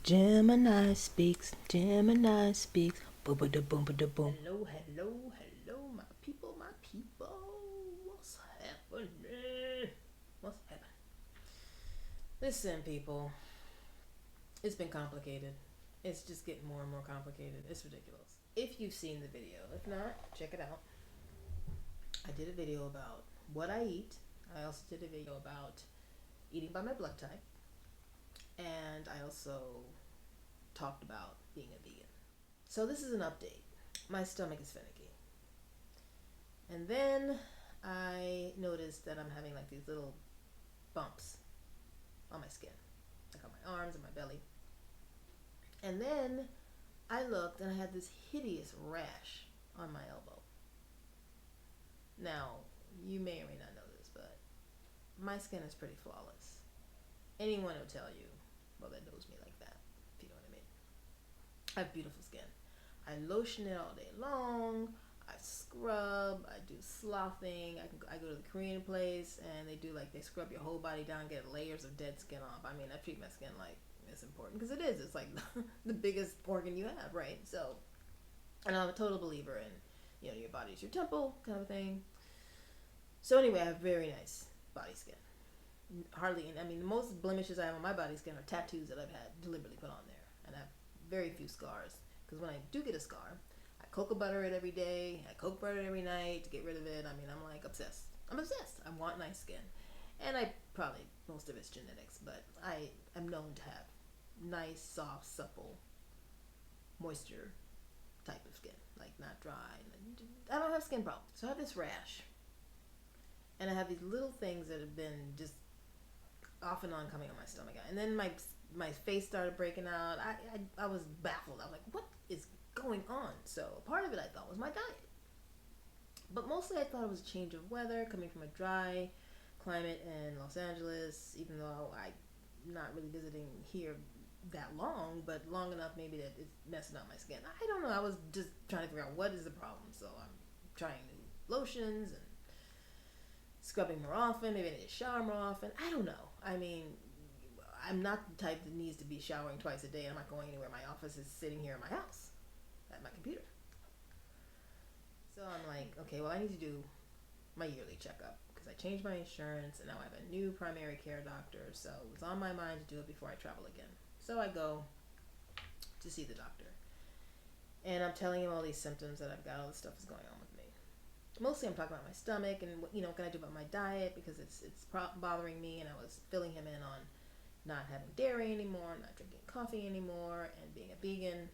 Gemini speaks, Gemini speaks. Boom, boom, boom, boom, boom. Hello, my people, my people. What's happening? What's happening? Listen, people, it's been complicated. It's just getting more and more complicated. It's ridiculous. If you've seen the video, if not, check it out. I did a video about what I eat. I also did a video about eating by my blood type. And I also talked about being a vegan. So this is an update. My stomach is finicky. And then I noticed that I'm having like these little bumps on my skin, like on my arms and my belly. And then I looked and I had this hideous rash on my elbow. Now, you may or may not know this, but my skin is pretty flawless. Anyone will tell you, well, that knows me like that, if you know what I mean. I have beautiful skin. I lotion it all day long. I scrub. I do sloughing. I go to the Korean place and they scrub your whole body down, get layers of dead skin off. I mean, I treat my skin like it's important because it is. It's like the biggest organ you have, right? So, and I'm a total believer in, your body's your temple kind of thing. So anyway, I have very nice body skin. The most blemishes I have on my body skin are tattoos that I've had deliberately put on there, and I have very few scars. Because when I do get a scar, I cocoa butter it every day. I cocoa butter it every night to get rid of it. I'm like obsessed. I'm obsessed. I want nice skin, and most of it's genetics, but I am known to have nice, soft, supple, moisture type of skin, like not dry. I don't have skin problems, so I have this rash, and I have these little things that have been just off and on coming on my stomach, and then my face started breaking out. I was baffled. I was like, what is going on? So part of it I thought was my diet, but mostly I thought it was a change of weather coming from a dry climate in Los Angeles, even though I'm not really visiting here that long, but long enough maybe that it's messing up my skin. I don't know. I was just trying to figure out what is the problem. So I'm trying new lotions and scrubbing more often. Maybe I need to shower more often. I don't know. I'm not the type that needs to be showering twice a day. I'm not going anywhere. My office is sitting here in my house at my computer. So I'm like, okay, well, I need to do my yearly checkup because I changed my insurance and now I have a new primary care doctor. So it was on my mind to do it before I travel again. So I go to see the doctor. And I'm telling him all these symptoms that I've got, all this stuff is going on with me. Mostly I'm talking about my stomach and what can I do about my diet because it's bothering me, and I was filling him in on not having dairy anymore, not drinking coffee anymore, and being a vegan,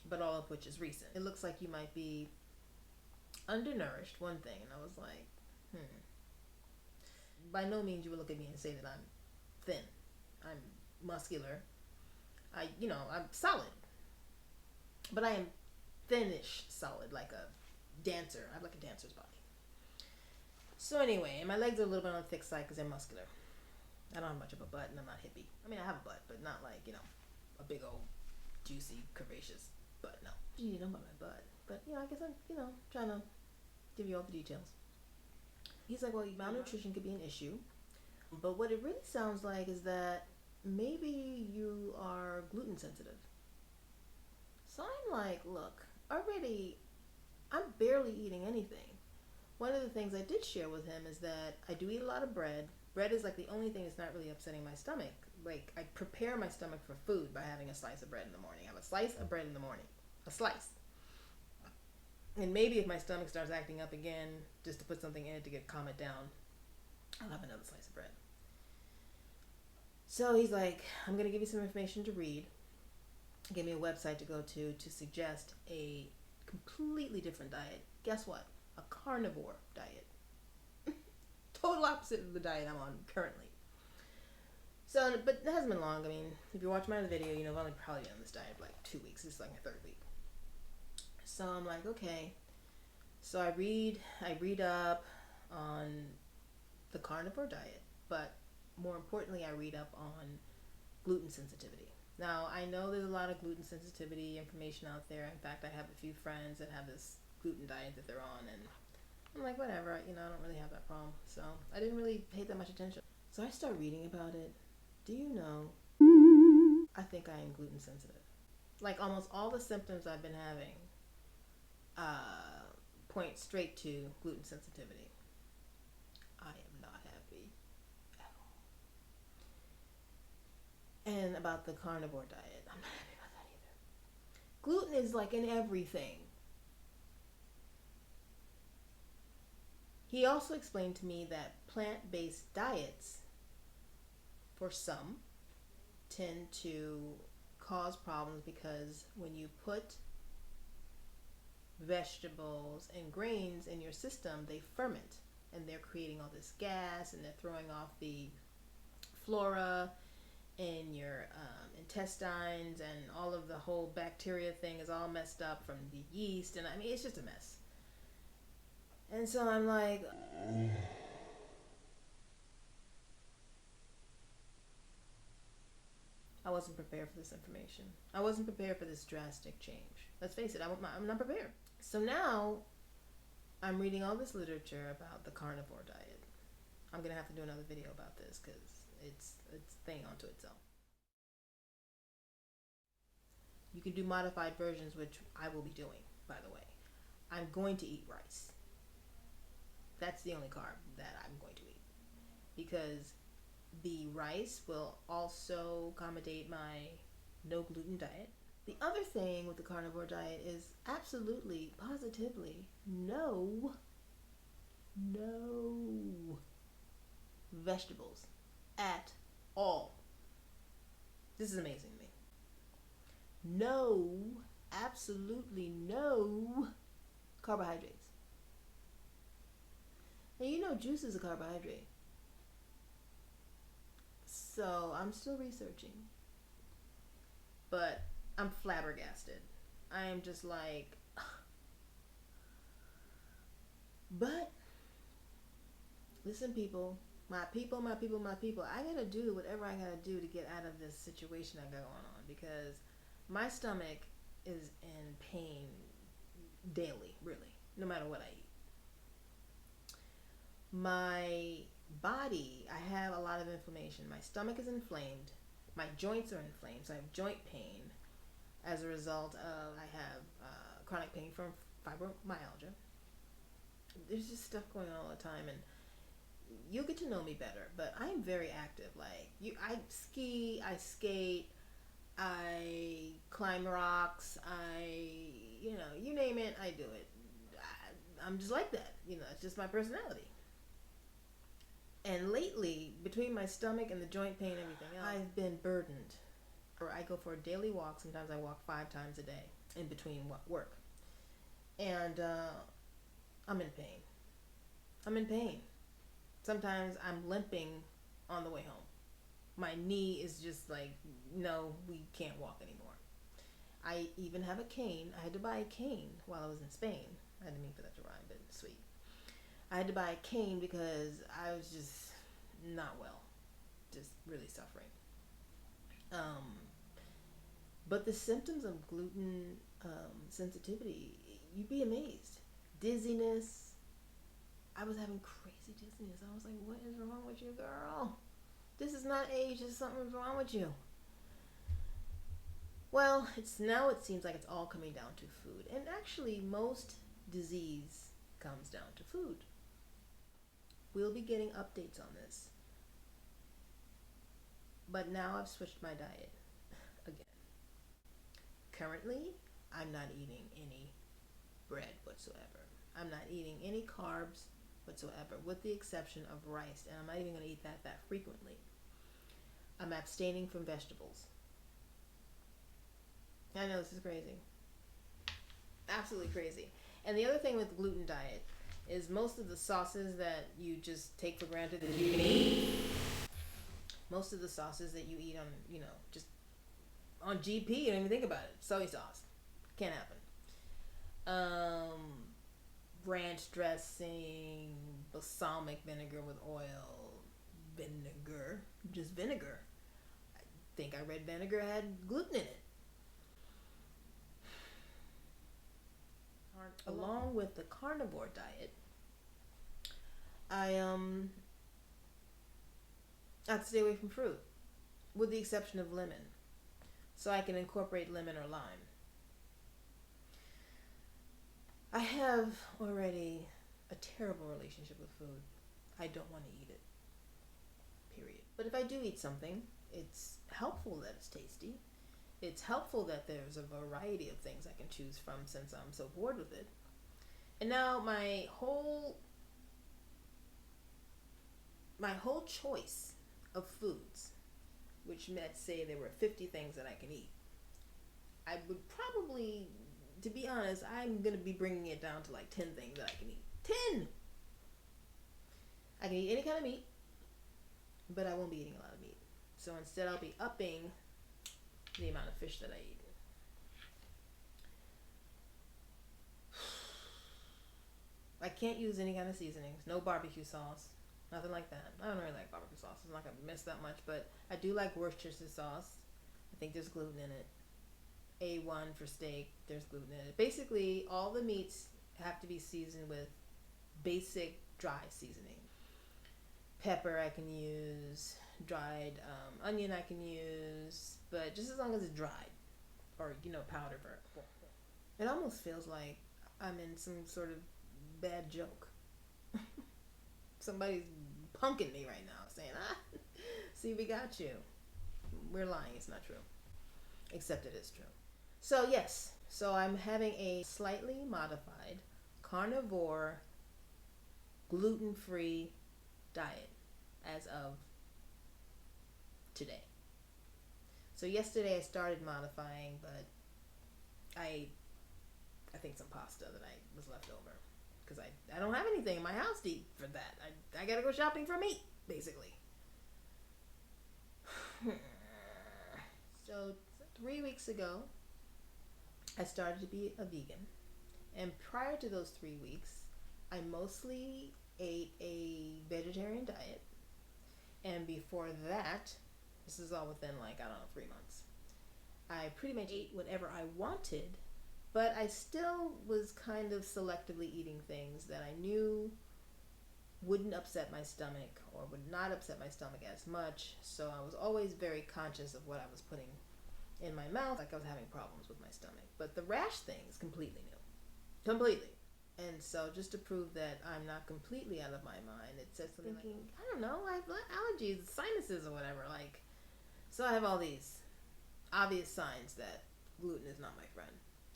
but all of which is recent. It looks like you might be undernourished, one thing, and I was like, By no means you would look at me and say that I'm thin. I'm muscular. I'm solid. But I am thinnish solid, like a dancer. I have like a dancer's body. So anyway, and my legs are a little bit on the thick side because they're muscular. I don't have much of a butt, and I'm not hippie. I have a butt, but not like, a big old, juicy, curvaceous butt. No. You know about my butt. But, I guess I'm, trying to give you all the details. He's like, well, malnutrition could be an issue. But what it really sounds like is that maybe you are gluten sensitive. So I'm like, look, already, I'm barely eating anything. One of the things I did share with him is that I do eat a lot of bread. Bread is like the only thing that's not really upsetting my stomach. Like, I prepare my stomach for food by having a slice of bread in the morning. I have a slice of bread in the morning. A slice. And maybe if my stomach starts acting up again, just to put something in it to calm it down, I'll have another slice of bread. So he's like, I'm going to give you some information to read. Give me a website to go to suggest a completely different diet. Guess what? A carnivore diet. Total opposite of the diet I'm on currently. So, but it hasn't been long. If you watch my other video, I've only probably been on this diet for like 2 weeks. This is like my third week. So I'm like, okay. So I read up on the carnivore diet, but more importantly, I read up on gluten sensitivity. Now, I know there's a lot of gluten sensitivity information out there. In fact, I have a few friends that have this gluten diet that they're on, and I'm like, whatever, I don't really have that problem. So I didn't really pay that much attention. So I start reading about it. Do you know, I think gluten sensitive. Like almost all the symptoms I've been having point straight to gluten sensitivity. I am not happy at all. And about the carnivore diet, I'm not happy about that either. Gluten is like in everything. He also explained to me that plant-based diets, for some, tend to cause problems because when you put vegetables and grains in your system, they ferment and they're creating all this gas and they're throwing off the flora in your intestines, and all of the whole bacteria thing is all messed up from the yeast, and I mean it's just a mess. And so I'm like, I wasn't prepared for this information. I wasn't prepared for this drastic change. Let's face it, I'm not prepared. So now I'm reading all this literature about the carnivore diet. I'm gonna have to do another video about this because it's a thing unto itself. You can do modified versions, which I will be doing, by the way. I'm going to eat rice. That's the only carb that I'm going to eat, because the rice will also accommodate my no gluten diet. The other thing with the carnivore diet is absolutely, positively, no vegetables at all. This is amazing to me. No, absolutely no carbohydrates. And you know juice is a carbohydrate. So I'm still researching. But I'm flabbergasted. I am just like, but listen, people, my people, I gotta do whatever I gotta do to get out of this situation I got going on, because my stomach is in pain daily, really, no matter what I eat. My body, I have a lot of inflammation. My stomach is inflamed. My joints are inflamed, so I have joint pain as a result of, I have chronic pain from fibromyalgia. There's just stuff going on all the time, and you'll get to know me better, but I am very active. Like, I ski, I skate, I climb rocks, you name it, I do it. I'm just like that. It's just my personality. And lately, between my stomach and the joint pain and everything else, I've been burdened. Or I go for a daily walk. Sometimes I walk 5 times a day in between work. And I'm in pain. Sometimes I'm limping on the way home. My knee is just like, no, we can't walk anymore. I even have a cane. I had to buy a cane while I was in Spain. I didn't mean for that to rhyme, but it's sweet. I had to buy a cane because I was just not well, just really suffering. But the symptoms of gluten sensitivity, you'd be amazed. Dizziness. I was having crazy dizziness. I was like, what is wrong with you, girl? This is not age, there's something wrong with you. Well, it seems like it's all coming down to food. And actually, most disease comes down to food. We'll be getting updates on this. But now I've switched my diet again. Currently, I'm not eating any bread whatsoever. I'm not eating any carbs whatsoever, with the exception of rice. And I'm not even going to eat that frequently. I'm abstaining from vegetables. I know, this is crazy. Absolutely crazy. And the other thing with gluten diet is most of the sauces that you just take for granted that you can eat, most of the sauces that you eat on, just on GP, you don't even think about it. Soy sauce. Can't happen. Ranch dressing, balsamic vinegar with oil, just vinegar. I think I read vinegar had gluten in it. Along with the carnivore diet, I have to stay away from fruit, with the exception of lemon. so I can incorporate lemon or lime. I have already a terrible relationship with food. I don't want to eat it, period. But if I do eat something, it's helpful that it's tasty. It's helpful that there's a variety of things I can choose from since I'm so bored with it. And now my whole choice of foods, which let's say there were 50 things that I can eat, I would probably, to be honest, I'm going to be bringing it down to like 10 things that I can eat. 10! I can eat any kind of meat, but I won't be eating a lot of meat. So instead, I'll be upping the amount of fish that I eat. I can't use any kind of seasonings. No barbecue sauce. Nothing like that. I don't really like barbecue sauce. I'm not going to miss that much, but I do like Worcestershire sauce. I think there's gluten in it. A1 for steak, there's gluten in it. Basically, all the meats have to be seasoned with basic dry seasoning. Pepper I can use, dried onion I can use, but just as long as it's dried or, powder burnt. It almost feels like I'm in some sort of bad joke. Somebody's punking me right now saying, see, we got you. We're lying, it's not true. Except it is true. So yes, I'm having a slightly modified carnivore gluten-free diet as of today. So yesterday I started modifying, but I think some pasta that I was left over because I don't have anything in my house to eat for that. I gotta go shopping for meat, basically. So 3 weeks ago, I started to be a vegan. And prior to those 3 weeks, I mostly ate a vegetarian diet. And before that, this is all within 3 months, I pretty much ate whatever I wanted, but I still was kind of selectively eating things that I knew wouldn't upset my stomach or would not upset my stomach as much. So I was always very conscious of what I was putting in my mouth, like I was having problems with my stomach. But the rash thing is completely new. Completely. And so just to prove that I'm not completely out of my mind, it says something thinking, I don't know, I have allergies, sinuses or whatever. So I have all these obvious signs that gluten is not my friend.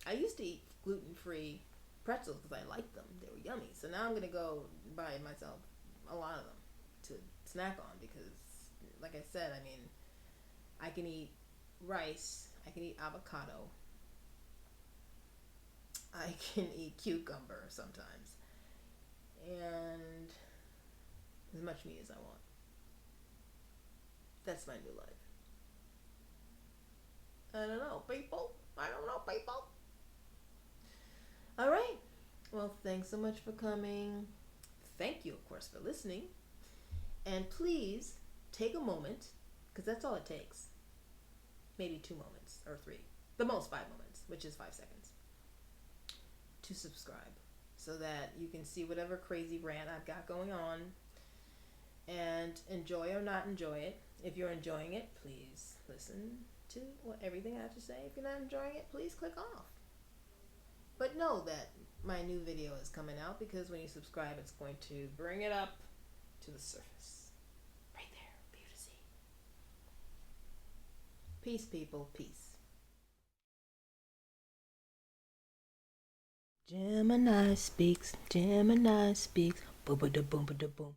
I used to eat gluten-free pretzels because I liked them. They were yummy. So now I'm going to go buy myself a lot of them to snack on because, like I said, I can eat rice, I can eat avocado, I can eat cucumber sometimes, and as much meat as I want. That's my new life. I don't know, people. All right. Well, thanks so much for coming. Thank you, of course, for listening. And please take a moment, because that's all it takes. Maybe 2 moments or 3. The most 5 moments, which is 5 seconds. To subscribe so that you can see whatever crazy rant I've got going on and enjoy or not enjoy it. If you're enjoying it, please listen to everything I have to say. If you're not enjoying it, please click off. But know that my new video is coming out because when you subscribe, it's going to bring it up to the surface. Right there for you to see. Peace, people. Peace. Gemini speaks, boom, boom, boom, boom.